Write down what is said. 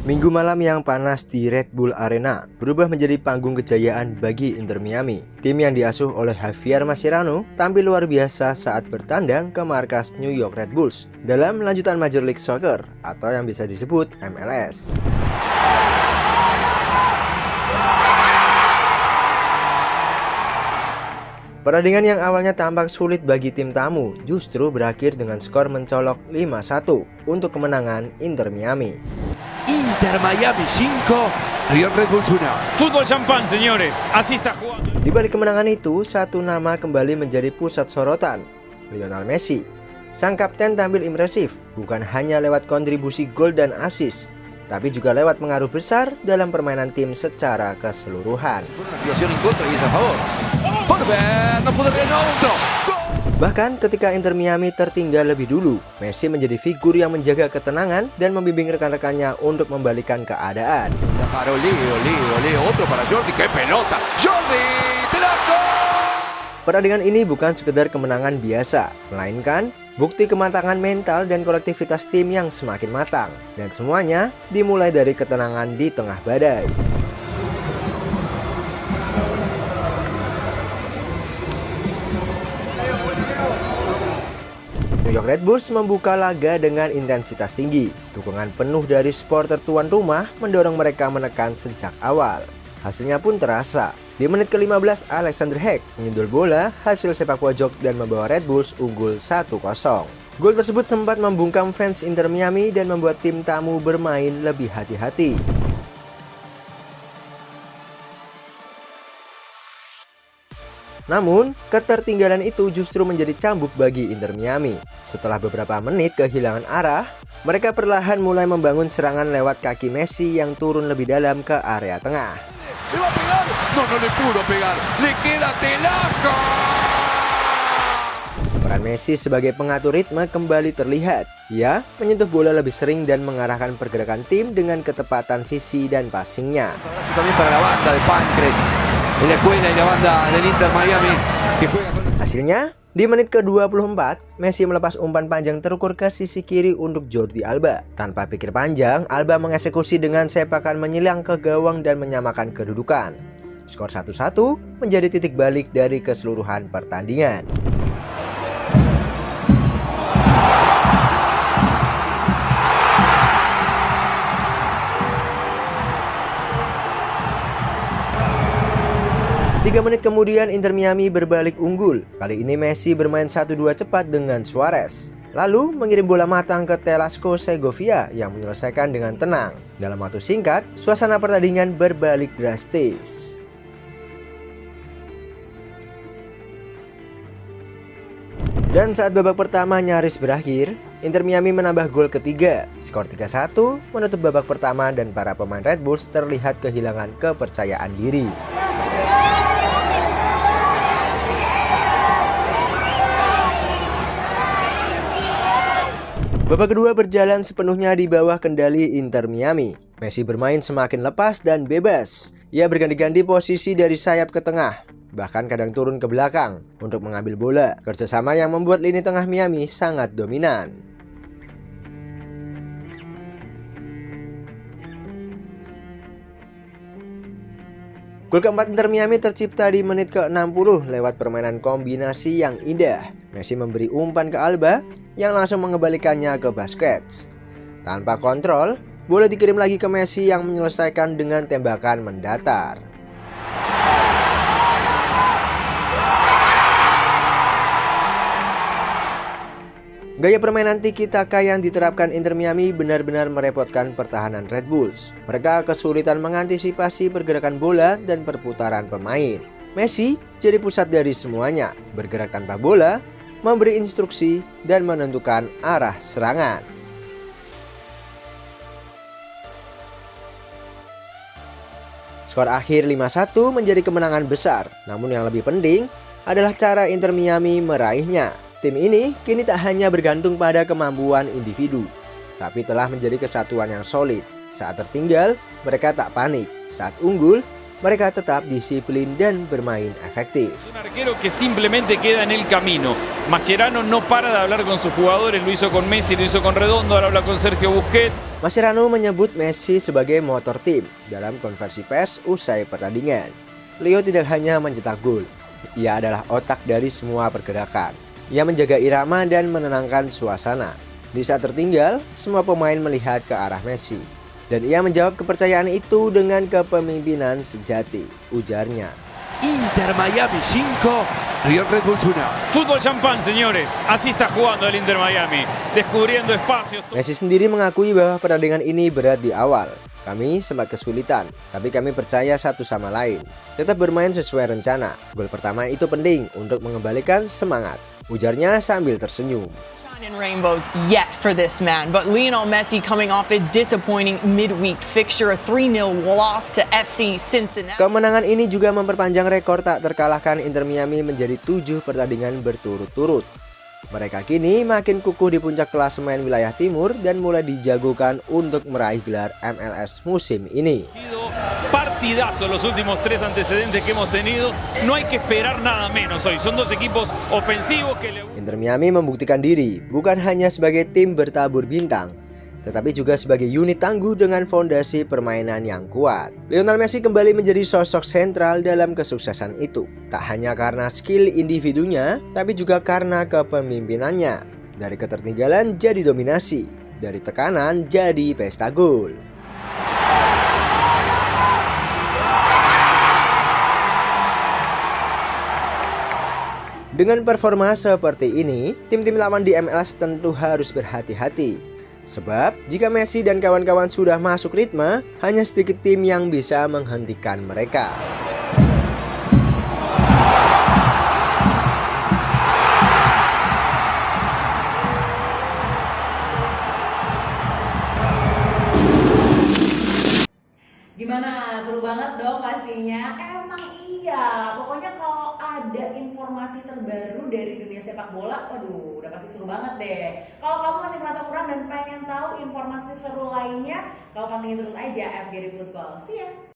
Minggu malam yang panas di Red Bull Arena berubah menjadi panggung kejayaan bagi Inter Miami. Tim yang diasuh oleh Javier Mascherano tampil luar biasa saat bertandang ke markas New York Red Bulls dalam lanjutan Major League Soccer atau yang bisa disebut MLS. Pertandingan yang awalnya tampak sulit bagi tim tamu justru berakhir dengan skor mencolok 5-1 untuk kemenangan Inter Miami. Inter Miami 5, New York Red Bulls 1. Fútbol champán, señores. Así está jugando. Di balik kemenangan itu, satu nama kembali menjadi pusat sorotan, Lionel Messi. Sang kapten tampil impresif, bukan hanya lewat kontribusi gol dan assist, tapi juga lewat pengaruh besar dalam permainan tim secara keseluruhan. Bahkan ketika Inter Miami tertinggal lebih dulu, Messi menjadi figur yang menjaga ketenangan dan membimbing rekan-rekannya untuk membalikan keadaan. Pertandingan ini bukan sekedar kemenangan biasa, melainkan bukti kematangan mental dan kolektivitas tim yang semakin matang. Dan semuanya dimulai dari ketenangan di tengah badai. New York Red Bulls membuka laga dengan intensitas tinggi. Dukungan penuh dari supporter tuan rumah mendorong mereka menekan sejak awal. Hasilnya pun terasa. Di menit ke-15, Alexander Hack menyundul bola hasil sepak pojok dan membawa Red Bulls unggul 1-0. Gol tersebut sempat membungkam fans Inter Miami dan membuat tim tamu bermain lebih hati-hati. Namun, ketertinggalan itu justru menjadi cambuk bagi Inter Miami. Setelah beberapa menit kehilangan arah, mereka perlahan mulai membangun serangan lewat kaki Messi yang turun lebih dalam ke area tengah. Peran Messi sebagai pengatur ritme kembali terlihat. Ia menyentuh bola lebih sering dan mengarahkan pergerakan tim dengan ketepatan visi dan passingnya. Hasilnya, di menit ke-24, Messi melepas umpan panjang terukur ke sisi kiri untuk Jordi Alba. Tanpa pikir panjang, Alba mengeksekusi dengan sepakan menyilang ke gawang dan menyamakan kedudukan. Skor 1-1 menjadi titik balik dari keseluruhan pertandingan. Tiga menit kemudian Inter Miami berbalik unggul. Kali ini Messi bermain 1-2 cepat dengan Suarez. Lalu mengirim bola matang ke Telasco Segovia yang menyelesaikan dengan tenang. Dalam waktu singkat, suasana pertandingan berbalik drastis. Dan saat babak pertama nyaris berakhir, Inter Miami menambah gol ketiga. Skor 3-1 menutup babak pertama dan para pemain Red Bulls terlihat kehilangan kepercayaan diri. Babak kedua berjalan sepenuhnya di bawah kendali Inter Miami. Messi bermain semakin lepas dan bebas. Ia berganti-ganti posisi dari sayap ke tengah, bahkan kadang turun ke belakang untuk mengambil bola. Kerjasama yang membuat lini tengah Miami sangat dominan. Gol keempat Inter Miami tercipta di menit ke-60 lewat permainan kombinasi yang indah. Messi memberi umpan ke Alba yang langsung mengembalikannya ke Busquets. Tanpa kontrol, bola dikirim lagi ke Messi yang menyelesaikan dengan tembakan mendatar. Gaya permainan tiki-taka yang diterapkan Inter Miami benar-benar merepotkan pertahanan Red Bulls. Mereka kesulitan mengantisipasi pergerakan bola dan perputaran pemain. Messi jadi pusat dari semuanya, bergerak tanpa bola, memberi instruksi, dan menentukan arah serangan. Skor akhir 5-1 menjadi kemenangan besar, namun yang lebih penting adalah cara Inter Miami meraihnya. Tim ini kini tak hanya bergantung pada kemampuan individu, tapi telah menjadi kesatuan yang solid. Saat tertinggal, mereka tak panik. Saat unggul, mereka tetap disiplin dan bermain efektif. Un arquero que simplemente queda en el camino. Mascherano no para de hablar con sus jugadores, lo hizo con Messi, lo hizo con Redondo, ahora habla con Sergio Busquets. Mascherano menyebut Messi sebagai motor tim dalam konversi pers usai pertandingan. Leo tidak hanya mencetak gol, ia adalah otak dari semua pergerakan. Ia menjaga irama dan menenangkan suasana. Di saat tertinggal, semua pemain melihat ke arah Messi. Dan ia menjawab kepercayaan itu dengan kepemimpinan sejati, ujarnya. Inter Miami 5, River Red Bull 1. Fútbol champán, señores. Así está jugando el Inter Miami, descubriendo espacios. Messi sendiri mengakui bahwa pertandingan ini berat di awal. Kami sempat kesulitan, tapi kami percaya satu sama lain. Tetap bermain sesuai rencana. Gol pertama itu penting untuk mengembalikan semangat, ujarnya sambil tersenyum. In rainbows yet for this man, but Lionel Messi coming off a disappointing midweek fixture, a 3-0 loss to FC Cincinnati. Kemenangan ini juga memperpanjang rekor tak terkalahkan Inter Miami menjadi 7 pertandingan berturut-turut. Mereka kini makin kukuh di puncak klasemen wilayah timur dan mulai dijagokan untuk meraih gelar MLS musim ini. Partidazo los últimos 3 antecedentes que hemos tenido. No hay que esperar nada menos hoy. Son dos equipos ofensivos que le... Inter Miami membuktikan diri bukan hanya sebagai tim bertabur bintang, tetapi juga sebagai unit tangguh dengan fondasi permainan yang kuat. Lionel Messi kembali menjadi sosok sentral dalam kesuksesan itu. Tak hanya karena skill individunya, tapi juga karena kepemimpinannya. Dari ketertinggalan jadi dominasi, dari tekanan jadi pesta gol. Dengan performa seperti ini, tim-tim lawan di MLS tentu harus berhati-hati. Sebab jika Messi dan kawan-kawan sudah masuk ritme, hanya sedikit tim yang bisa menghentikan mereka. Gimana? Seru banget dong pastinya. Emang iya, pokoknya kalau ada informasi terbaru dari dunia sepak bola, waduh, udah pasti seru banget deh. Kalau kamu masih merasa kurang dan pengen tahu informasi seru lainnya, kamu pantengin terus aja FGD Football. See ya!